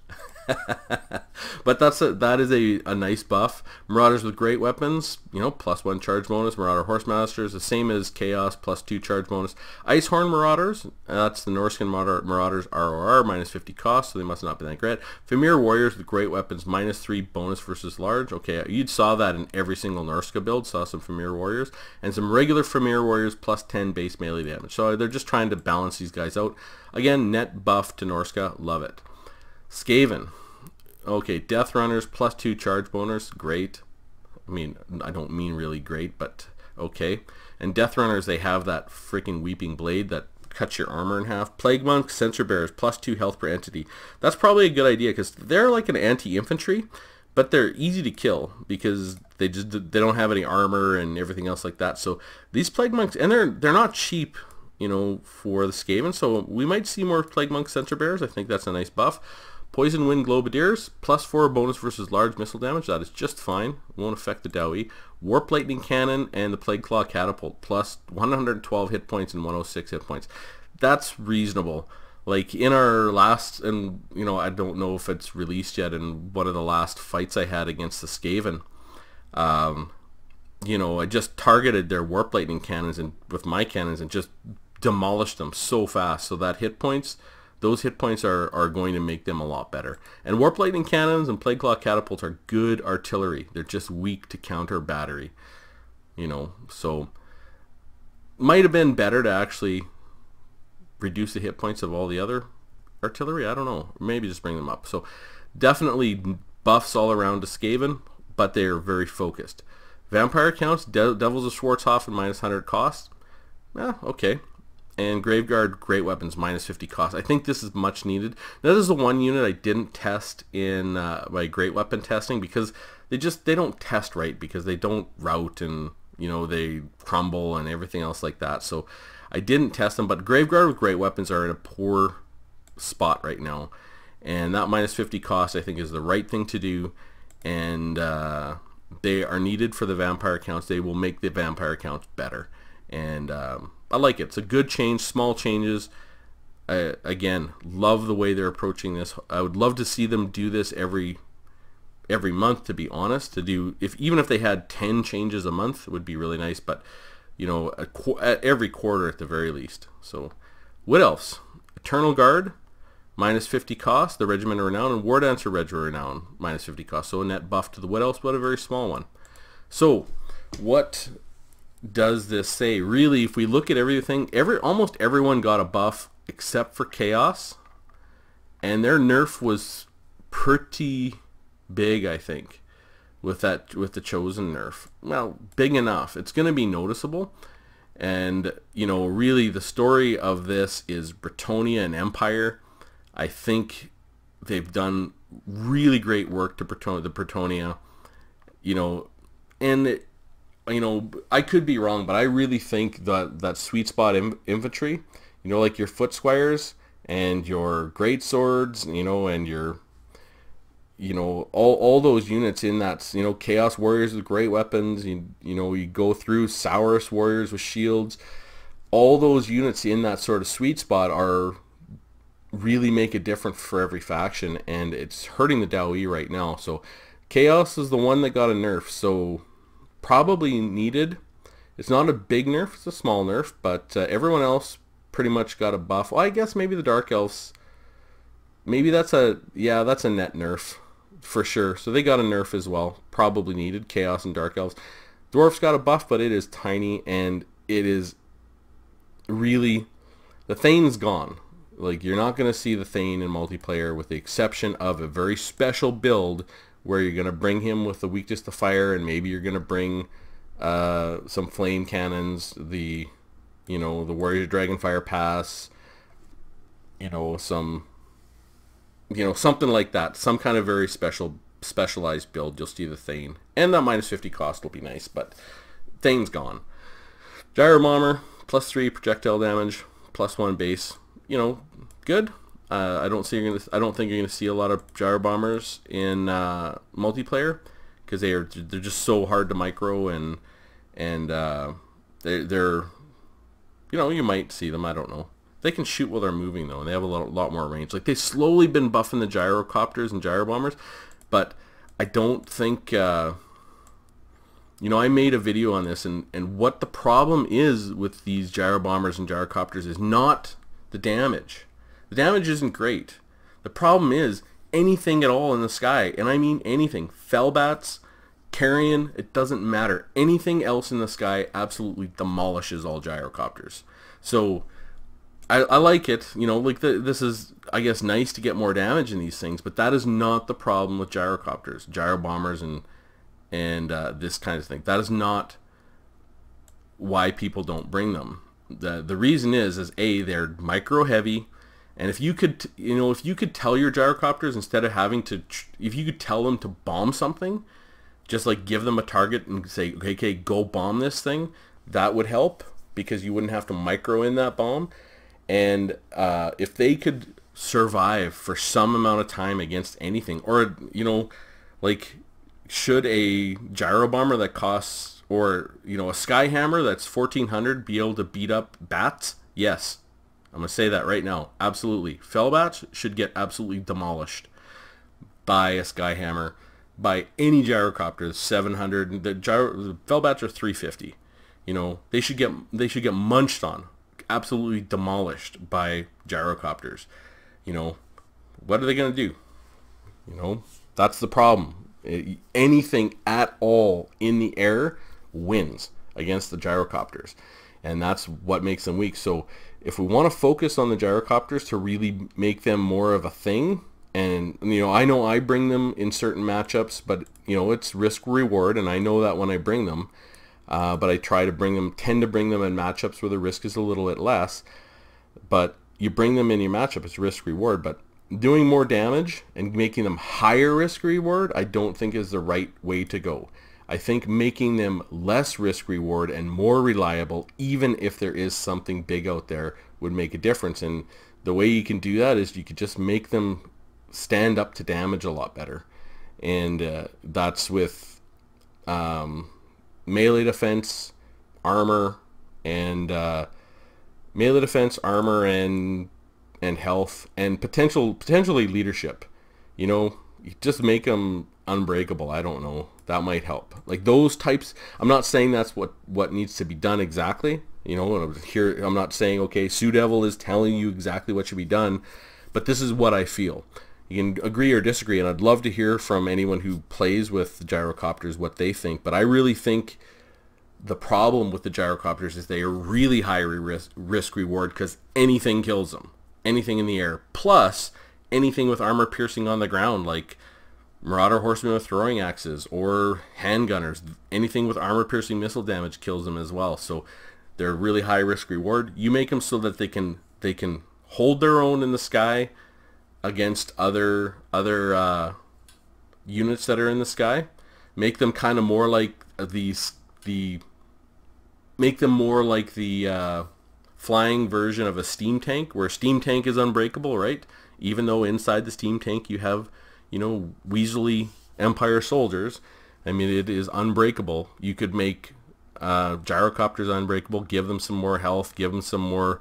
But that is a nice buff. Marauders with great weapons, +1 charge bonus. Marauder Horsemasters, the same as Chaos, +2 charge bonus. Icehorn Marauders, that's the Norskan Marauders ROR, -50 cost, so they must not be that great. Famir Warriors with great weapons, -3 bonus versus large. Okay, you saw that in every single Norska build, saw some Famir Warriors. And some regular Famir Warriors, +10 base melee damage. So they're just trying to balance these guys out. Again, net buff to Norska, love it. Skaven. Okay, Death Runners, +2 charge bonus, great. I mean, I don't mean really great, but okay. And Death Runners, they have that freaking Weeping Blade that cuts your armor in half. Plague Monks, Sensor Bearers, +2 health per entity. That's probably a good idea, because they're like an anti-infantry, but they're easy to kill, because they don't have any armor and everything else like that. So these Plague Monks, and they're not cheap, for the Skaven, so we might see more Plague Monk Sensor Bearers. I think that's a nice buff. Poison Wind Globadiers, +4 bonus versus large missile damage. That is just fine. Won't affect the Dowie. Warp Lightning Cannon and the Plague Claw Catapult, +112 hit points and 106 hit points. That's reasonable. Like in our last, and I don't know if it's released yet, in one of the last fights I had against the Skaven, I just targeted their Warp Lightning Cannons with my cannons and just demolished them so fast. So that those hit points are going to make them a lot better. And Warp Lightning Cannons and Plague Claw Catapults are good artillery. They're just weak to counter battery. So might have been better to actually reduce the hit points of all the other artillery. I don't know. Maybe just bring them up. So definitely buffs all around to Skaven, but they are very focused. Vampire counts, Devils of Schwarzhofen, -100 cost. Okay. And Graveguard, great weapons, -50 cost. I think this is much needed. Now, this is the one unit I didn't test in my great weapon testing, because they don't test right, because they don't route, and they crumble and everything else like that. So I didn't test them, but Graveguard with great weapons are in a poor spot right now, and that -50 cost I think is the right thing to do, and they are needed for the vampire counts. They will make the vampire counts better, and I like it. It's a good change, small changes. Again, love the way they're approaching this. I would love to see them do this every every month, to be honest. To do, even if they had 10 changes a month, it would be really nice. But you know, at every quarter at the very least. So what else? Eternal Guard, minus 50 cost, the Regiment of Renown, and War Dancer Regiment of Renown, minus 50 cost. So a net buff to the Wood Elves, but a very small one. So what does this say? Really, if we look at everything, almost everyone got a buff except for Chaos, and their nerf was pretty big, I think, with the Chosen nerf. Well, big enough. It's going to be noticeable. And you know, really the story of this is Bretonnia and Empire. I think they've done really great work to the Bretonnia, you know, and you know, I could be wrong, but I really think that sweet spot infantry, you know, like your foot squires and your great swords, you know, and your, you know, all those units in that, you know, Chaos Warriors with great weapons, you know, you go through Saurus Warriors with shields, all those units in that sort of sweet spot are really make a difference for every faction, and it's hurting the DAOE right now. So Chaos is the one that got a nerf, so probably needed. It's not a big nerf, it's a small nerf, but everyone else pretty much got a buff. Well, I guess maybe the Dark Elves, maybe that's a net nerf for sure. So they got a nerf as well, probably needed. Chaos and Dark Elves. Dwarfs got a buff, but it is tiny, and it is really, the Thane's gone. Like, you're not going to see the Thane in multiplayer, with the exception of a very special build where you're going to bring him with the weakness to fire, and maybe you're going to bring some flame cannons, the Warrior Dragonfire Pass, you know, something like that, some kind of very specialized build. You'll see the Thane, and that minus 50 cost will be nice, but Thane's gone. Gyro Bomber, +3 projectile damage, +1 base. You know, good. I don't think you're gonna see a lot of Gyro Bombers in multiplayer, because they're just so hard to micro, and they're you know, you might see them. I don't know. They can shoot while they're moving though, and they have a lot more range. Like, they've slowly been buffing the gyrocopters and gyro bombers, but I don't think you know, I made a video on this, and what the problem is with these gyro bombers and gyrocopters is not the damage. The damage isn't great. The problem is anything at all in the sky, and I mean anything. Fellbats, carrion, it doesn't matter. Anything else in the sky absolutely demolishes all gyrocopters. So I like it, you know, like this is, I guess, nice to get more damage in these things, but that is not the problem with gyrocopters, gyro bombers, and this kind of thing. That is not why people don't bring them. The reason is A, they're micro heavy, and if you could tell your gyrocopters, instead of having to, if you could tell them to bomb something, just like give them a target and say, okay, go bomb this thing, that would help, because you wouldn't have to micro in that bomb. And if they could survive for some amount of time against anything, or, you know, like, should a gyro bomber that costs, or, you know, a Skyhammer that's 1400 be able to beat up bats? Yes. I'm going to say that right now. Absolutely. Fellbats should get absolutely demolished by a Skyhammer, by any gyrocopter. 700. The Fellbats are 350. You know, they should get munched on, absolutely demolished by gyrocopters. You know, what are they going to do? You know, that's the problem. Anything at all in the air wins against the gyrocopters, and that's what makes them weak. So if we want to focus on the gyrocopters to really make them more of a thing, and, you know I bring them in certain matchups, but, you know, it's risk reward, and I know that when I bring them, but I tend to bring them in matchups where the risk is a little bit less. But you bring them in your matchup, it's risk reward, but doing more damage and making them higher risk reward, I don't think is the right way to go. I think making them less risk reward and more reliable, even if there is something big out there, would make a difference. And the way you can do that is you could just make them stand up to damage a lot better. And that's with melee defense, armor, and health, and potentially leadership. You know, you just make them unbreakable. I don't know. That might help. Like those types, I'm not saying that's what needs to be done exactly. You know, here I'm not saying, okay, Sioux Devil is telling you exactly what should be done, but this is what I feel. You can agree or disagree, and I'd love to hear from anyone who plays with gyrocopters what they think. But I really think the problem with the gyrocopters is they are really high risk reward, because anything kills them. Anything in the air. Plus, anything with armor piercing on the ground, like Marauder Horsemen with throwing axes or handgunners. Anything with armor piercing missile damage kills them as well. So they're really high risk reward. You make them so that they can hold their own in the sky against other units that are in the sky. Make them kind of more like the flying version of a steam tank, where a steam tank is unbreakable, right? Even though inside the steam tank you have, you know, weaselly Empire soldiers. I mean, it is unbreakable. You could make gyrocopters unbreakable, give them some more health, give them some more,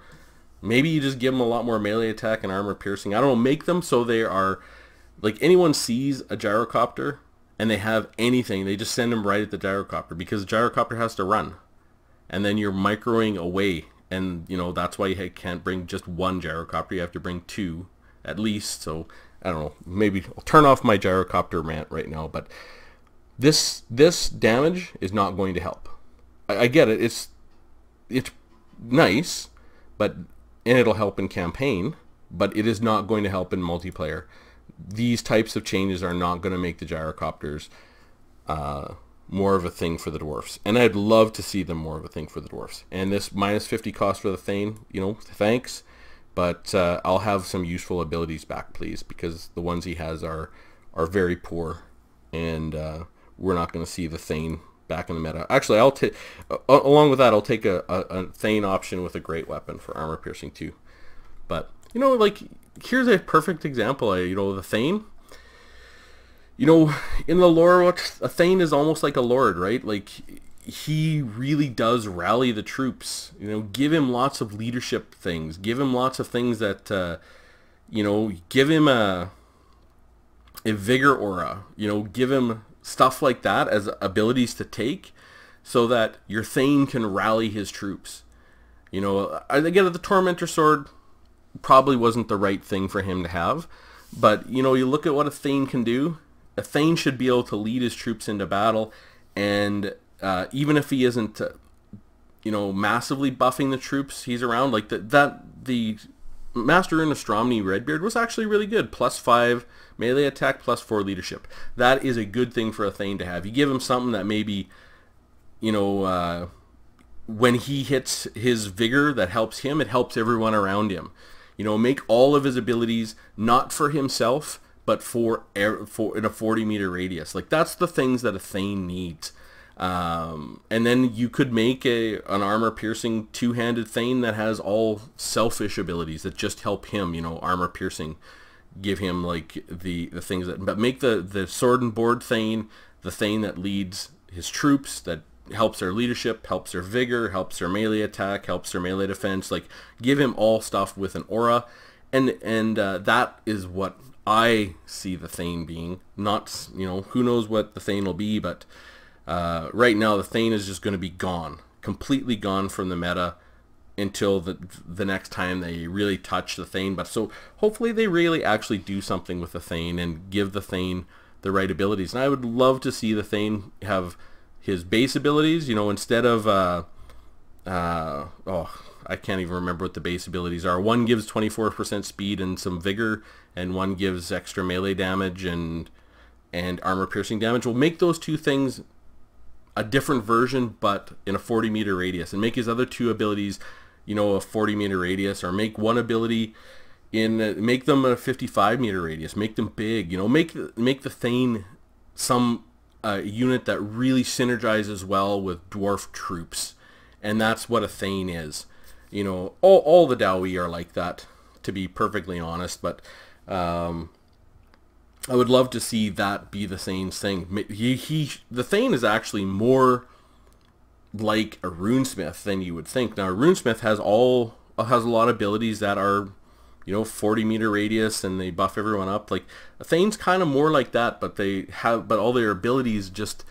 maybe you just give them a lot more melee attack and armor piercing. I don't know, make them so they are, like, anyone sees a gyrocopter and they have anything, they just send them right at the gyrocopter, because the gyrocopter has to run. And then you're microing away, and, you know, that's why you can't bring just one gyrocopter, you have to bring two at least. So, I don't know, maybe I'll turn off my gyrocopter rant right now, but this damage is not going to help. I get it, it's nice, but, and it'll help in campaign, but it is not going to help in multiplayer. These types of changes are not going to make the gyrocopters more of a thing for the dwarfs, and I'd love to see them more of a thing for the dwarfs. And this minus 50 cost for the Thane, you know, thanks, but I'll have some useful abilities back, please, because the ones he has are very poor, and we're not going to see the Thane back in the meta. Actually, I'll take, along with that, I'll take a Thane option with a great weapon for armor piercing too. But, you know, like, here's a perfect example. You know, the Thane, you know, in the lore, a Thane is almost like a lord, right? Like, he really does rally the troops. You know, give him lots of leadership things. Give him lots of things that, you know, give him a vigor aura. You know, give him stuff like that as abilities to take, so that your Thane can rally his troops. You know, again, the Tormentor Sword probably wasn't the right thing for him to have, but, you know, you look at what a Thane can do. A Thane should be able to lead his troops into battle, and even if he isn't, you know, massively buffing the troops he's around, like the Master in Astronomy Redbeard was actually really good. +5 melee attack, +4 leadership. That is a good thing for a Thane to have. You give him something that maybe, you know, when he hits his vigor, that helps him, it helps everyone around him. You know, make all of his abilities not for himself, but for in a 40-meter radius. Like, that's the things that a Thane needs. And then you could make an armor-piercing two-handed Thane that has all selfish abilities that just help him, you know, armor-piercing. Give him, like, the things that... But make the sword and board Thane the Thane that leads his troops, that helps their leadership, helps their vigor, helps their melee attack, helps their melee defense. Like, give him all stuff with an aura. And that is what I see the Thane being. Not, you know, who knows what the Thane will be, but right now the Thane is just going to be gone. Completely gone from the meta until the next time they really touch the Thane. But so hopefully they really actually do something with the Thane and give the Thane the right abilities. And I would love to see the Thane have his base abilities, you know, instead of I can't even remember what the base abilities are. One gives 24% speed and some vigor, and one gives extra melee damage and armor piercing damage. We'll make those two things a different version, but in a 40-meter radius, and make his other two abilities, you know, a 40-meter radius, or make one ability make them a 55-meter radius. Make them big, you know, make the Thane some unit that really synergizes well with dwarf troops, and that's what a Thane is. You know, all the Dowie are like that, to be perfectly honest, but I would love to see that be the Thane's thing. The Thane is actually more like a runesmith than you would think. Now, a runesmith has a lot of abilities that are, you know, 40-meter radius, and they buff everyone up. Like, Thane's kind of more like that, but all their abilities just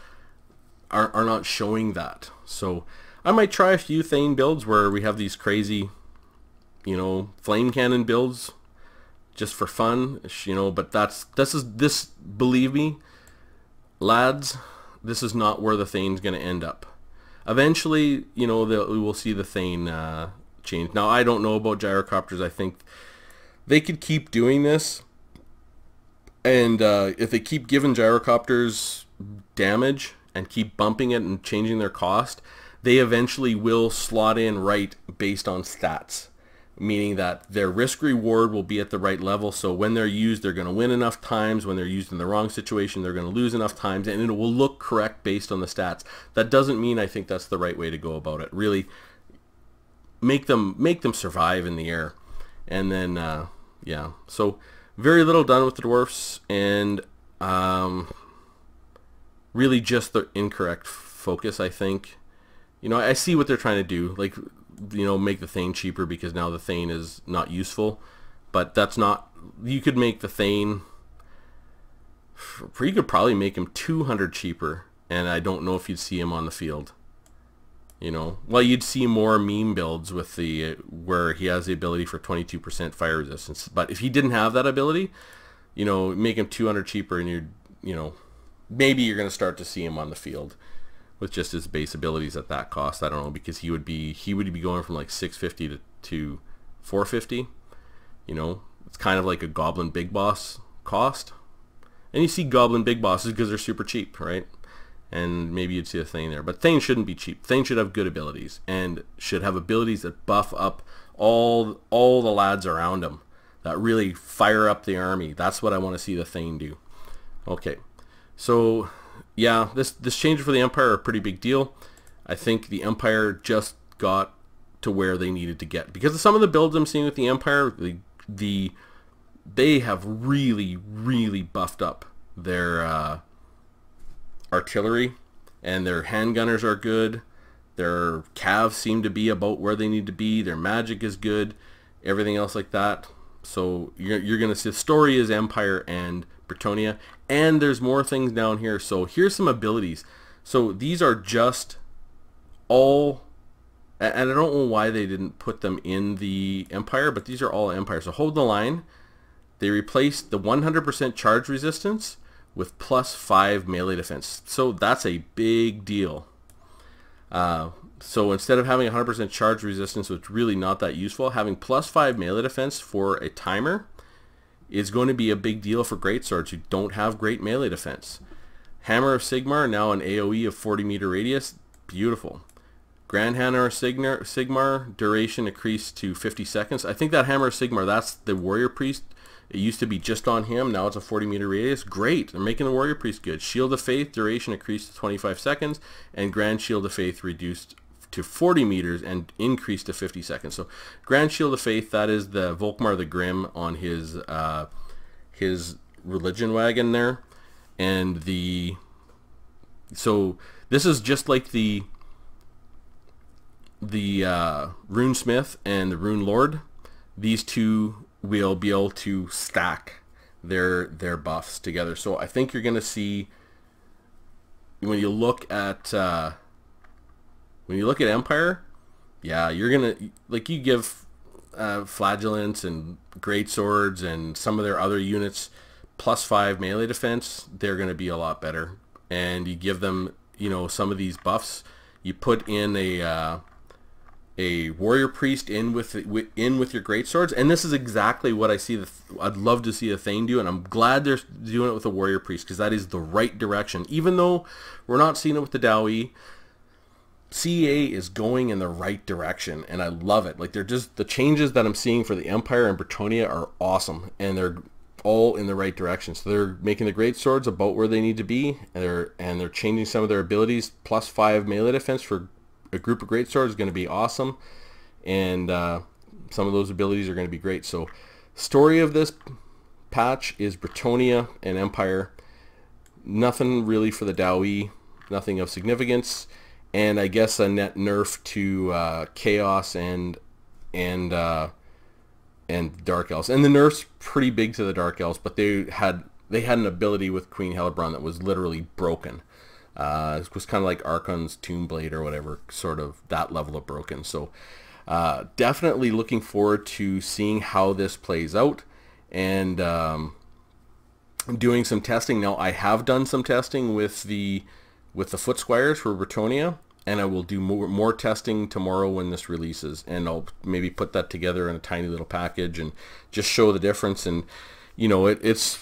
are not showing that. So I might try a few Thane builds where we have these crazy, you know, flame cannon builds just for fun, you know, but this, believe me, lads, this is not where the Thane's going to end up. Eventually, you know, we will see the Thane change. Now, I don't know about gyrocopters. I think they could keep doing this, and if they keep giving gyrocopters damage and keep bumping it and changing their cost, they eventually will slot in right based on stats, meaning that their risk reward will be at the right level. So when they're used, they're going to win enough times. When they're used in the wrong situation, they're going to lose enough times, and it will look correct based on the stats. That doesn't mean I think that's the right way to go about it. Really make them survive in the air. And then yeah, so very little done with the dwarfs, and really just the incorrect focus, I think. You know, I see what they're trying to do, like, you know, make the Thane cheaper because now the Thane is not useful, but that's not, you could make the Thane, you could probably make him 200 cheaper, and I don't know if you'd see him on the field. You know, well, you'd see more meme builds with the, where he has the ability for 22% fire resistance, but if he didn't have that ability, you know, make him 200 cheaper, and you know, maybe you're going to start to see him on the field with just his base abilities at that cost. I don't know, because he would be going from like 650 to 450. You know, it's kind of like a Goblin Big Boss cost. And you see Goblin Big Bosses because they're super cheap, right? And maybe you'd see a Thane there. But Thane shouldn't be cheap. Thane should have good abilities, and should have abilities that buff up all the lads around him, that really fire up the army. That's what I want to see the Thane do. Okay, so yeah, this change for the Empire are a pretty big deal. I think the Empire just got to where they needed to get, because of some of the builds I'm seeing with the Empire, they have really buffed up their artillery, and their handgunners are good. Their calves seem to be about where they need to be. Their magic is good. Everything else like that. So you're going to see the story is Empire and Bretonia, and there's more things down here. So here's some abilities. So these are just all, and I don't know why they didn't put them in the Empire, but these are all Empire. So hold the line. They replaced the 100% charge resistance with +5 melee defense. So that's a big deal. So instead of having 100% charge resistance, which is really not that useful, having +5 melee defense for a timer is going to be a big deal for greatswords who don't have great melee defense. Hammer of Sigmar, now an AoE of 40-meter radius. Beautiful. Grand Hammer of Sigmar, duration increased to 50 seconds. I think that Hammer of Sigmar, that's the Warrior Priest. It used to be just on him. Now it's a 40-meter radius. Great. They're making the Warrior Priest good. Shield of Faith, duration increased to 25 seconds. And Grand Shield of Faith reduced to 40 meters and increased to 50 seconds. So Grand Shield of Faith, that is the Volkmar the Grim on his religion wagon there. And so this is just like the Runesmith and the Rune Lord. These two will be able to stack their buffs together. So I think you're going to see, when you look at Empire, yeah, you're gonna, like, you give Flagellants and Great Swords and some of their other units +5 melee defense, they're gonna be a lot better. And you give them, you know, some of these buffs. You put in a Warrior Priest in with your Great Swords, and this is exactly what I see. I'd love to see a Thane do, and I'm glad they're doing it with a Warrior Priest, because that is the right direction. Even though we're not seeing it with the Dowie, CA is going in the right direction, and I love it. Like, they're just, the changes that I'm seeing for the Empire and Bretonia are awesome, and they're all in the right direction. So they're making the Great Swords about where they need to be, and they're changing some of their abilities. +5 melee defense for a group of Great Swords is going to be awesome, and some of those abilities are going to be great. So story of this patch is Bretonia and Empire. Nothing really for the Dowie, nothing of significance. And I guess a net nerf to Chaos and and Dark Elves. And the nerf's pretty big to the Dark Elves, but they had an ability with Queen Hellebron that was literally broken. It was kind of like Archon's Tomb Blade or whatever, sort of that level of broken. So definitely looking forward to seeing how this plays out, and doing some testing. Now, I have done some testing with the Foot Squires for Bretonnia, and I will do more testing tomorrow when this releases, and I'll maybe put that together in a tiny little package and just show the difference. And you know, it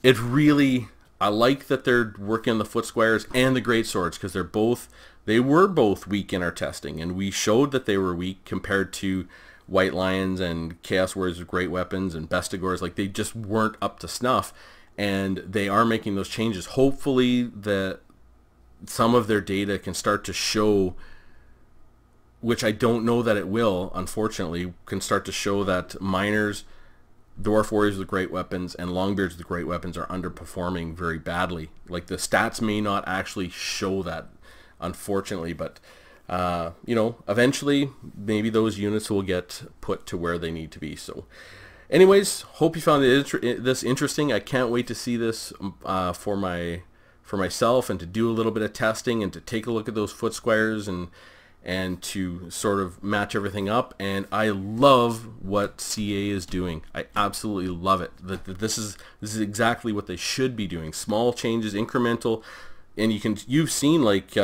really, I like that they're working on the Foot Squires and the Great Swords, because they were both weak in our testing, and we showed that they were weak compared to White Lions and Chaos Warriors with great weapons and Bestigors. Like, they just weren't up to snuff, and they are making those changes. Hopefully some of their data can start to show, which I don't know that it will, unfortunately, can start to show that miners, Dwarf Warriors with great weapons, and Longbeards with great weapons are underperforming very badly. Like, the stats may not actually show that, unfortunately, but you know, eventually maybe those units will get put to where they need to be. So anyways, hope you found this interesting. I can't wait to see this for myself, and to do a little bit of testing, and to take a look at those Foot Squires, and to sort of match everything up. And I love what CA is doing. I absolutely love it. This is exactly what they should be doing. Small changes, incremental, and you've seen, like,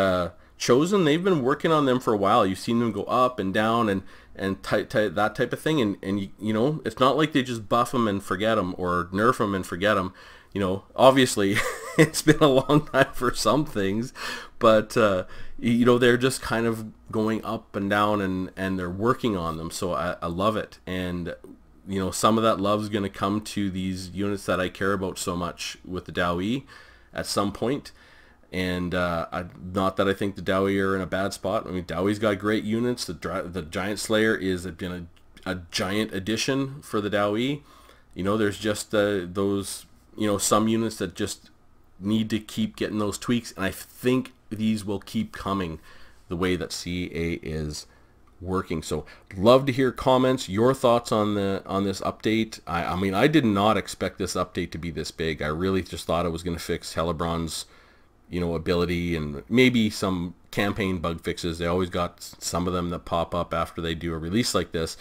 Chosen, they've been working on them for a while. You've seen them go up and down and that type of thing. And you know, it's not like they just buff them and forget them, or nerf them and forget them. You know, obviously it's been a long time for some things, but you know, they're just kind of going up and down, and they're working on them. So I love it. And you know, some of that love is going to come to these units that I care about so much with the Dowie at some point. And not that I think the Dowie are in a bad spot. I mean, Dowie's got great units. The Giant Slayer is been a giant addition for the Dowie. You know, there's just those, you know, some units that just need to keep getting those tweaks, and I think these will keep coming the way that CA is working. So love to hear comments, your thoughts on this update. I mean, I did not expect this update to be this big. I really just thought it was going to fix Hellebron's, you know, ability, and maybe some campaign bug fixes. They always got some of them that pop up after they do a release like this.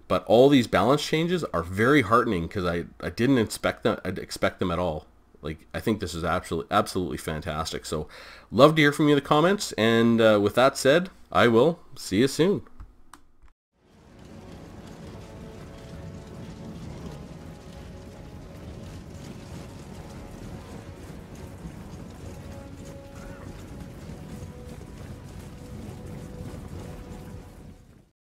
But all these balance changes are very heartening, because I didn't expect them at all. Like, I think this is absolutely fantastic. So love to hear from you in the comments, and with that said, I will see you soon.